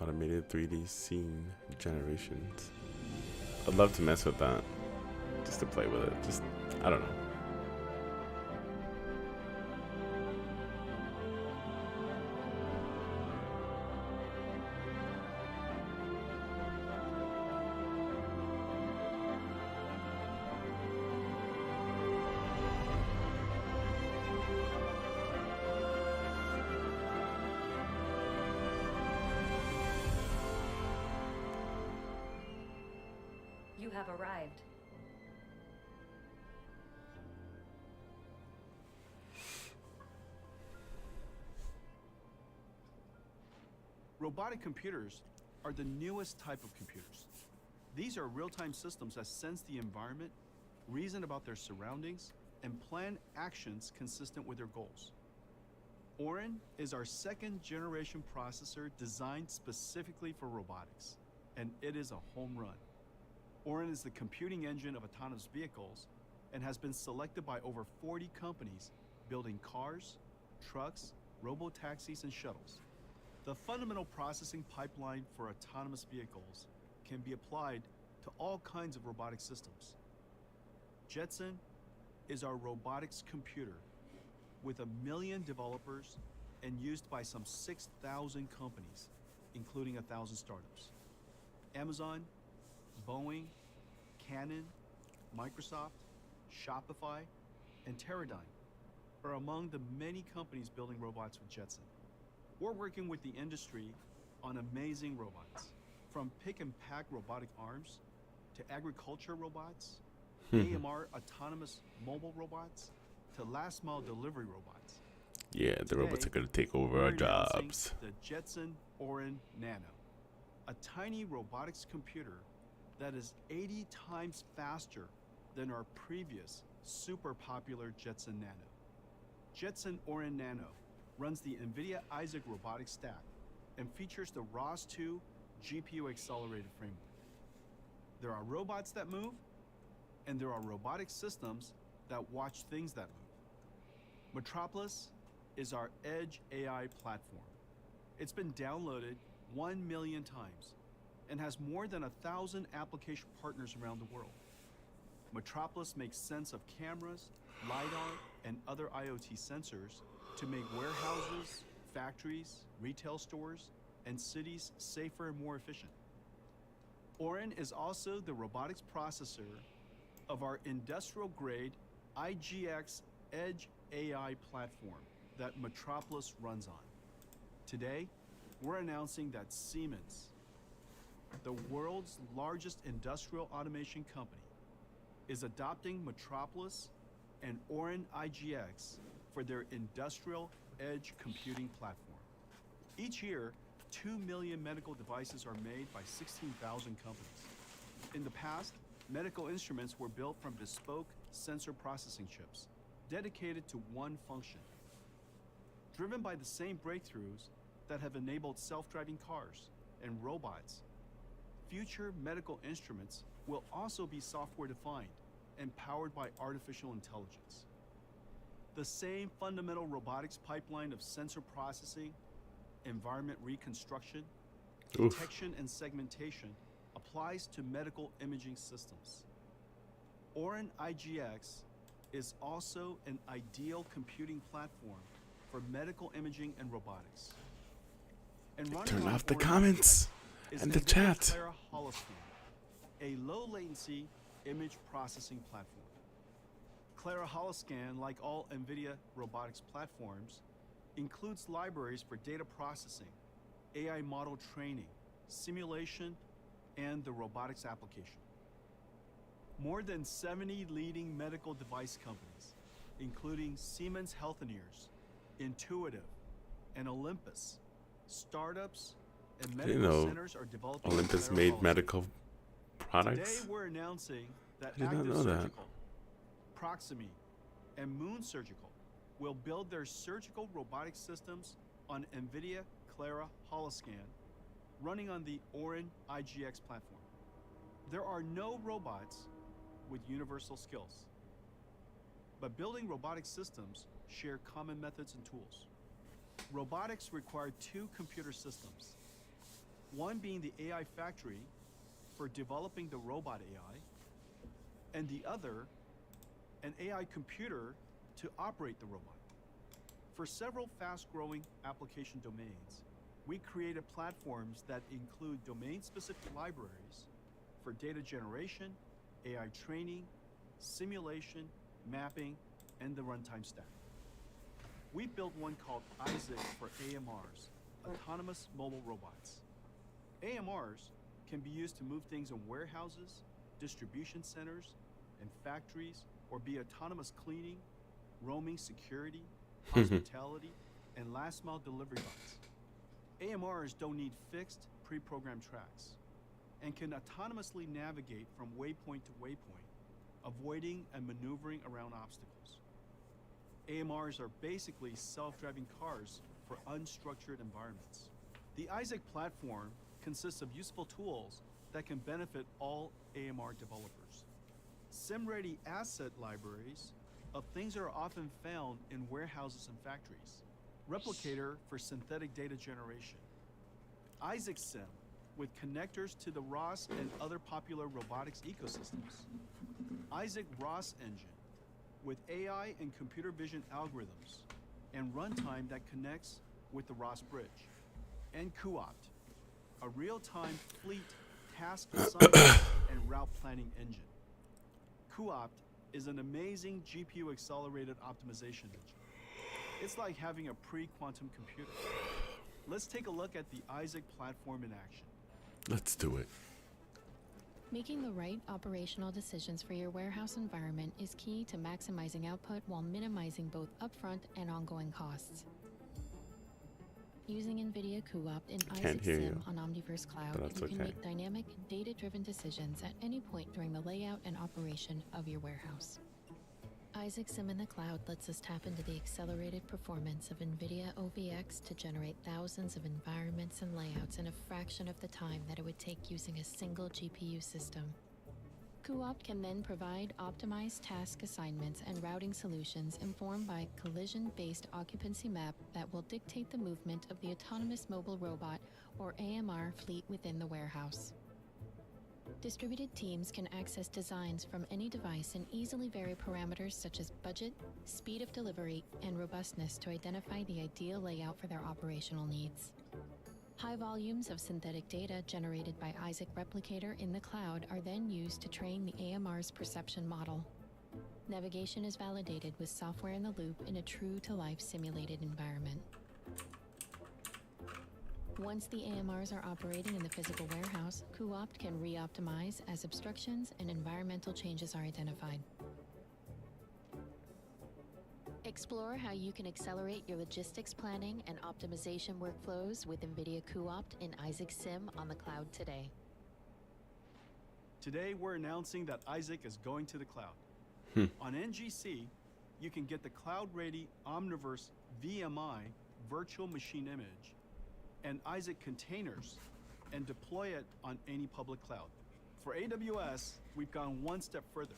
Automated 3D scene generations. I'd love to mess with that. Just to play with it. Just, I don't know. have arrived. Robotic computers are the newest type of computers. These are real-time systems that sense the environment, reason about their surroundings, and plan actions consistent with their goals. Orin is our second-generation processor designed specifically for robotics, and it is a home run. Orin is the computing engine of autonomous vehicles and has been selected by over 40 companies building cars, trucks, robotaxis, and shuttles. The fundamental processing pipeline for autonomous vehicles can be applied to all kinds of robotic systems. Jetson is our robotics computer with 1 million developers and used by some 6,000 companies, including 1,000 startups. Amazon, Boeing, Canon, Microsoft, Shopify, and Teradyne are among the many companies building robots with Jetson. We're working with the industry on amazing robots, from pick and pack robotic arms to agriculture robots, AMR autonomous mobile robots, to last mile delivery robots. Yeah, the robots are gonna take over our we're announcing jobs. The Jetson Orin Nano, a tiny robotics computer that is 80 times faster than our previous super popular Jetson Nano. Jetson Orin Nano runs the Nvidia Isaac robotics stack and features the ROS2 GPU accelerated framework. There are robots that move, and there are robotic systems that watch things that move. Metropolis is our edge AI platform. It's been downloaded 1 million times and has more than 1,000 application partners around the world. Metropolis makes sense of cameras, LiDAR, and other IoT sensors to make warehouses, factories, retail stores, and cities safer and more efficient. Orin is also the robotics processor of our industrial-grade IGX Edge AI platform that Metropolis runs on. Today, we're announcing that Siemens, the world's largest industrial automation company, is adopting Metropolis and Orin IGX for their industrial edge computing platform. Each year, 2 million medical devices are made by 16,000 companies. In the past, medical instruments were built from bespoke sensor processing chips, dedicated to one function. Driven by the same breakthroughs that have enabled self-driving cars and robots, future medical instruments will also be software-defined and powered by artificial intelligence. The same fundamental robotics pipeline of sensor processing, environment reconstruction, detection, and segmentation applies to medical imaging systems. Orin IGX is also an ideal computing platform for medical imaging and robotics. And running Turn on off the Orin comments IGX is and the NVIDIA chat. Clara Holoscan, a low-latency image processing platform. Clara Holoscan, like all NVIDIA robotics platforms, includes libraries for data processing, AI model training, simulation, and the robotics application. More than 70 leading medical device companies, including Siemens Healthineers, Intuitive, and Olympus, startups, and I didn't medical know centers are developing Olympus Clara made Holoscan. medical Today products. we're announcing that I did not Active know that. Surgical, Proximie, and Moon Surgical will build their surgical robotic systems on NVIDIA Clara Holoscan, running on the Orin IGX platform. There are no robots with universal skills, but building robotic systems share common methods and tools. Robotics require two computer systems, one being the AI factory for developing the robot AI, and the other, an AI computer to operate the robot. For several fast-growing application domains, we created platforms that include domain-specific libraries for data generation, AI training, simulation, mapping, and the runtime stack. We built one called Isaac for AMRs, autonomous mobile robots. AMRs can be used to move things in warehouses, distribution centers and factories, or be autonomous cleaning, roaming security, hospitality, and last mile delivery bots. AMRs don't need fixed, pre-programmed tracks and can autonomously navigate from waypoint to waypoint, avoiding and maneuvering around obstacles. AMRs are basically self-driving cars for unstructured environments. The Isaac platform consists of useful tools that can benefit all AMR developers. Sim-ready asset libraries of things that are often found in warehouses and factories. Replicator for synthetic data generation. Isaac Sim with connectors to the ROS and other popular robotics ecosystems. Isaac ROS engine with AI and computer vision algorithms and runtime that connects with the ROS bridge. And Cuopt, a real-time fleet task assignment and route planning engine. Cuopt is an amazing GPU-accelerated optimization engine. It's like having a pre-quantum computer. Let's take a look at the Isaac platform in action. Let's do it. Making the right operational decisions for your warehouse environment is key to maximizing output while minimizing both upfront and ongoing costs. Using Nvidia Cuopt in Isaac hear Sim you, on Omniverse Cloud, but that's you can okay. make dynamic, data-driven decisions at any point during the layout and operation of your warehouse. Isaac Sim in the cloud lets us tap into the accelerated performance of Nvidia OVX to generate thousands of environments and layouts in a fraction of the time that it would take using a single GPU system. Cuopt can then provide optimized task assignments and routing solutions informed by a collision-based occupancy map that will dictate the movement of the autonomous mobile robot or AMR fleet within the warehouse. Distributed teams can access designs from any device and easily vary parameters such as budget, speed of delivery, and robustness to identify the ideal layout for their operational needs. High volumes of synthetic data generated by Isaac Replicator in the cloud are then used to train the AMR's perception model. Navigation is validated with software in the loop in a true-to-life simulated environment. Once the AMRs are operating in the physical warehouse, Cuopt can re-optimize as obstructions and environmental changes are identified. Explore how you can accelerate your logistics planning and optimization workflows with Nvidia Cuopt in Isaac Sim on the cloud today. Today, we're announcing that Isaac is going to the cloud. On NGC, you can get the cloud-ready Omniverse VMI virtual machine image and Isaac containers and deploy it on any public cloud. For AWS, we've gone one step further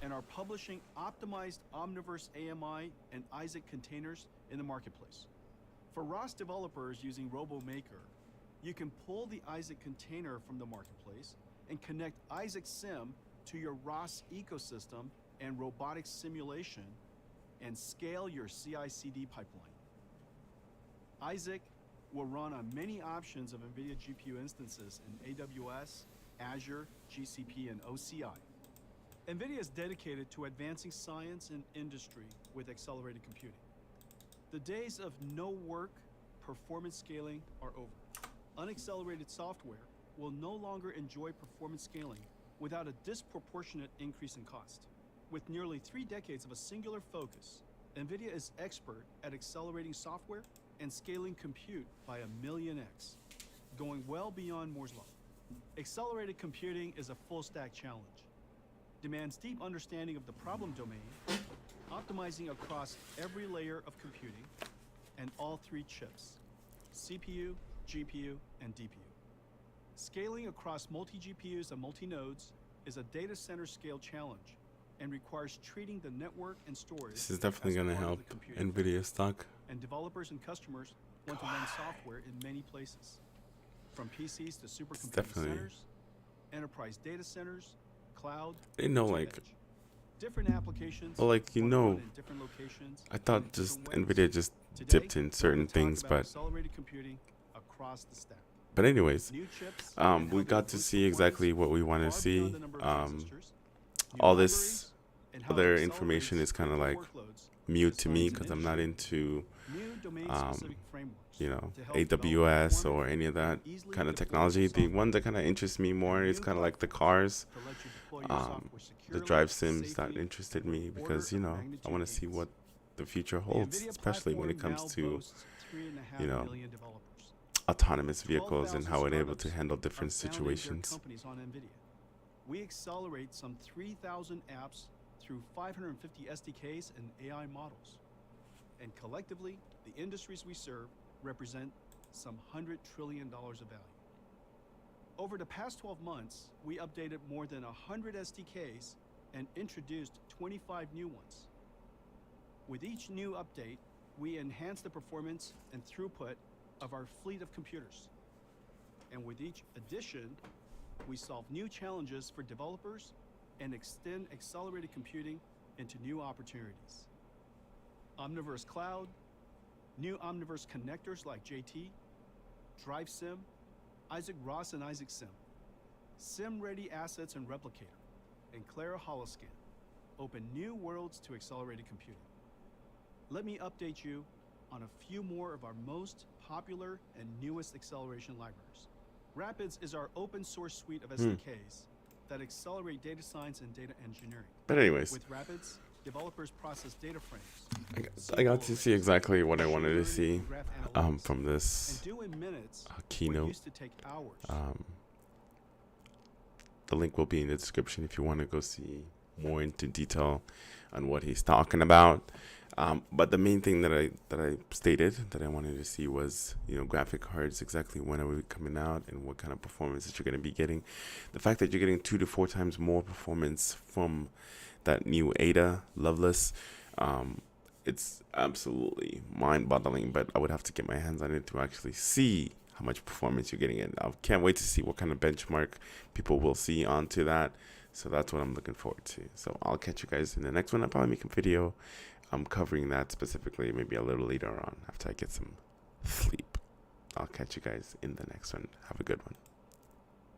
and are publishing optimized Omniverse AMI and Isaac containers in the marketplace. For ROS developers using RoboMaker, you can pull the Isaac container from the marketplace and connect Isaac Sim to your ROS ecosystem and robotics simulation and scale your CI/CD pipeline. Isaac will run on many options of NVIDIA GPU instances in AWS, Azure, GCP, and OCI. NVIDIA is dedicated to advancing science and industry with accelerated computing. The days of no work, performance scaling are over. Unaccelerated software will no longer enjoy performance scaling without a disproportionate increase in cost. With nearly 3 decades of a singular focus, NVIDIA is expert at accelerating software and scaling compute by 1,000,000x, going well beyond Moore's law. Accelerated computing is a full-stack challenge. Demands deep understanding of the problem domain, optimizing across every layer of computing, and all 3 chips, CPU, GPU, and DPU. Scaling across multi-GPUs and multi-nodes is a data center scale challenge and requires treating the network and storage. This is definitely as going to part of help the computing NVIDIA stock. and developers and customers want to run software in many places, from PCs to supercomputing definitely- centers, enterprise data centers, cloud. I didn't know, to like, edge. Different applications. well, like, you want to run know, in different locations I and thought in just different ways. NVIDIA just Today, dipped in we're certain gonna talk things, about but accelerated computing across the stack. anyways, New chips and how we they got to boost see exactly what we want to far see. beyond the number of transistors, new All libraries, this and how it other accelerates information is kind of like critical workloads mute to to me science and because I'm not into industry. New domain-specific frameworks you know, to help AWS developers or any of that easily kind of deploy technology. The software. one that kind of interests me more is kind of like the cars, To let you deploy your software the securely, drive sims that safely, interested and with me order because, you of know, I magnitude want to see gains. what the future The holds, NVIDIA especially when it platform comes now to, boasts 3.5 you know, million developers. autonomous vehicles and 12,000 how it's able to startups handle are different founding their situations. companies on NVIDIA. We accelerate some 3,000 apps through 550 SDKs and AI models. And collectively, the industries we serve represent some $100 trillion of value. Over the past 12 months, we updated more than 100 SDKs and introduced 25 new ones. With each new update, we enhance the performance and throughput of our fleet of computers. And with each addition, we solve new challenges for developers and extend accelerated computing into new opportunities. Omniverse Cloud, new Omniverse connectors like JT, Drive Sim, Isaac Ross and Isaac Sim, Sim-ready assets and Replicator, and Clara Holoscan open new worlds to accelerated computing. Let me update you on a few more of our most popular and newest acceleration libraries. Rapids is our open source suite of SDKs that accelerate data science and data engineering. But anyways, With Rapids, developers process data frames. I got to see exactly what I wanted to see graph analytics, from this and do in minutes what keynote. used to take hours. The link will be in the description if you want to go see more into detail on what he's talking about. But the main thing that I stated that I wanted to see was, you know, graphic cards, exactly when are we coming out and what kind of performance that you're going to be getting. The fact that you're getting 2 to 4 times more performance from that new Ada Loveless, it's absolutely mind-boggling, but I would have to get my hands on it to actually see how much performance you're getting in. I can't wait to see what kind of benchmark people will see onto that. So that's what I'm looking forward to. So I'll catch you guys in the next one. I'll probably make a video covering that specifically, maybe a little later on after I get some sleep. I'll catch you guys in the next one. Have a good one.